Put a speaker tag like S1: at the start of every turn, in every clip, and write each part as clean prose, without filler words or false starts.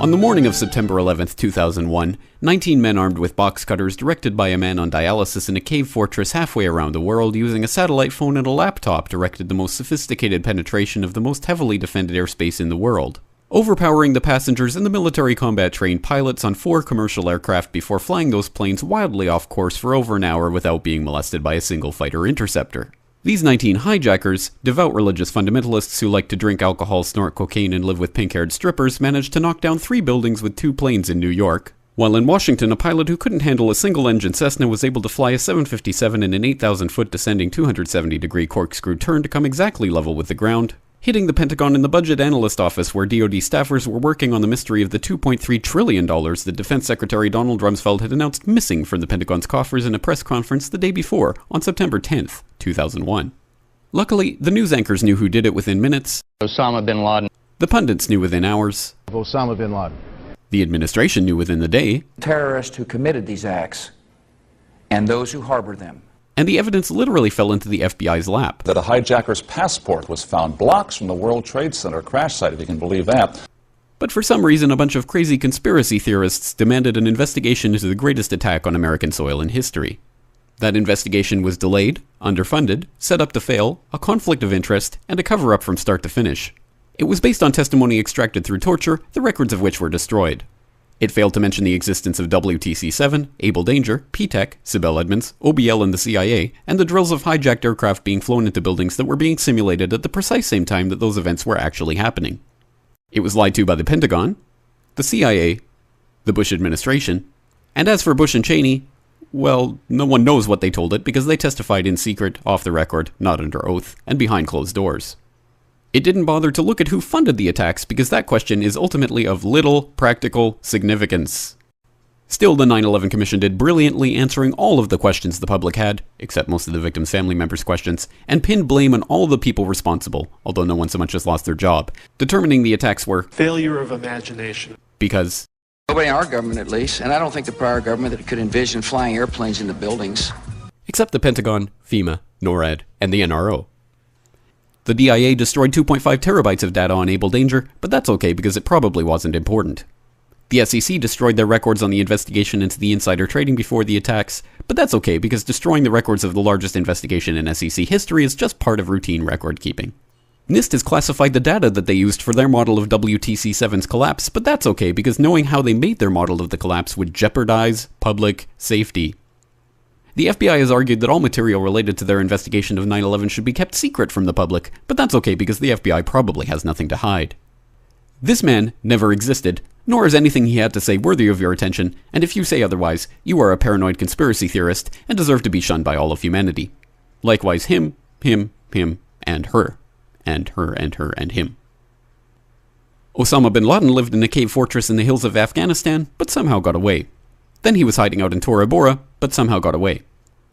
S1: On the morning of September 11, 2001, 19 men armed with box cutters directed by a man on dialysis in a cave fortress halfway around the world using a satellite phone and a laptop directed the most sophisticated penetration of the most heavily defended airspace in the world, overpowering the passengers and the military combat-trained pilots on 4 commercial aircraft before flying those planes wildly off course for over an hour without being molested by a single fighter interceptor. These 19 hijackers, devout religious fundamentalists who like to drink alcohol, snort cocaine, and live with pink-haired strippers, managed to knock down 3 buildings with 2 planes in New York, while in Washington a pilot who couldn't handle a single-engine Cessna was able to fly a 757 in an 8,000-foot descending 270-degree corkscrew turn to come exactly level with the ground, hitting the Pentagon in the budget analyst office where DoD staffers were working on the mystery of the $2.3 trillion that Defense Secretary Donald Rumsfeld had announced missing from the Pentagon's coffers in a press conference the day before, on September 10th, 2001. Luckily, the news anchors knew who did it within minutes.
S2: Osama bin Laden.
S1: The pundits knew within hours.
S3: Osama bin Laden.
S1: The administration knew within the day.
S4: Terrorists who committed these acts and those who harbored them.
S1: And the evidence literally fell into the FBI's lap.
S5: That a hijacker's passport was found blocks from the World Trade Center crash site, if you can believe that.
S1: But for some reason, a bunch of crazy conspiracy theorists demanded an investigation into the greatest attack on American soil in history. That investigation was delayed, underfunded, set up to fail, a conflict of interest, and a cover-up from start to finish. It was based on testimony extracted through torture, the records of which were destroyed. It failed to mention the existence of WTC-7, Able Danger, P-TECH, Sibel Edmonds, OBL and the CIA, and the drills of hijacked aircraft being flown into buildings that were being simulated at the precise same time that those events were actually happening. It was lied to by the Pentagon, the CIA, the Bush administration, and as for Bush and Cheney, well, no one knows what they told it because they testified in secret, off the record, not under oath, and behind closed doors. It didn't bother to look at who funded the attacks because that question is ultimately of little practical significance. Still, the 9/11 Commission did brilliantly answering all of the questions the public had, except most of the victims' family members' questions, and pinned blame on all the people responsible, although no one so much as lost their job, determining the attacks were
S6: failure of imagination.
S1: Because
S4: Nobody in our government, at least, and I don't think the prior government that could envision flying airplanes into buildings.
S1: Except the Pentagon, FEMA, NORAD, and the NRO. The DIA destroyed 2.5 terabytes of data on Able Danger, but that's okay because it probably wasn't important. The SEC destroyed their records on the investigation into the insider trading before the attacks, but that's okay because destroying the records of the largest investigation in SEC history is just part of routine record keeping. NIST has classified the data that they used for their model of WTC-7's collapse, but that's okay because knowing how they made their model of the collapse would jeopardize public safety. The FBI has argued that all material related to their investigation of 9/11 should be kept secret from the public, but that's okay because the FBI probably has nothing to hide. This man never existed, nor is anything he had to say worthy of your attention, and if you say otherwise, you are a paranoid conspiracy theorist and deserve to be shunned by all of humanity. Likewise him, and her. And her, and her, and him. Osama bin Laden lived in a cave fortress in the hills of Afghanistan, but somehow got away. Then he was hiding out in Tora Bora, but somehow got away.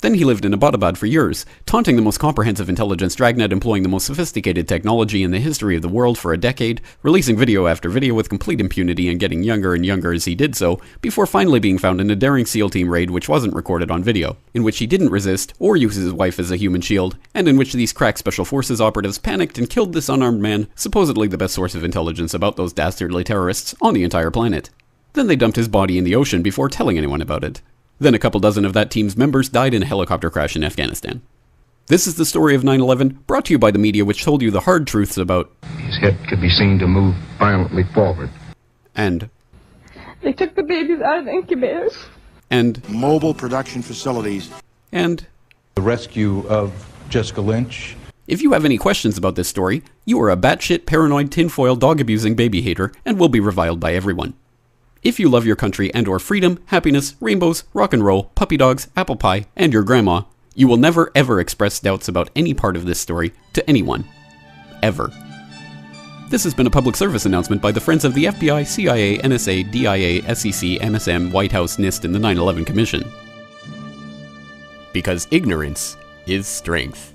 S1: Then he lived in Abbottabad for years, taunting the most comprehensive intelligence dragnet employing the most sophisticated technology in the history of the world for a decade, releasing video after video with complete impunity and getting younger and younger as he did so, before finally being found in a daring SEAL team raid which wasn't recorded on video, in which he didn't resist or use his wife as a human shield, and in which these crack special forces operatives panicked and killed this unarmed man, supposedly the best source of intelligence about those dastardly terrorists on the entire planet. Then they dumped his body in the ocean before telling anyone about it. Then a couple dozen of that team's members died in a helicopter crash in Afghanistan. This is the story of 9/11, brought to you by the media which told you the hard truths about
S7: his head could be seen to move violently forward.
S1: And
S8: they took the babies out of the incubators.
S1: And
S3: mobile production facilities.
S1: And
S9: the rescue of Jessica Lynch.
S1: If you have any questions about this story, you are a batshit paranoid tinfoil dog-abusing baby hater and will be reviled by everyone. If you love your country and or freedom, happiness, rainbows, rock and roll, puppy dogs, apple pie, and your grandma, you will never ever express doubts about any part of this story to anyone. Ever. This has been a public service announcement by the Friends of the FBI, CIA, NSA, DIA, SEC, MSM, White House, NIST, and the 9/11 Commission. Because ignorance is strength.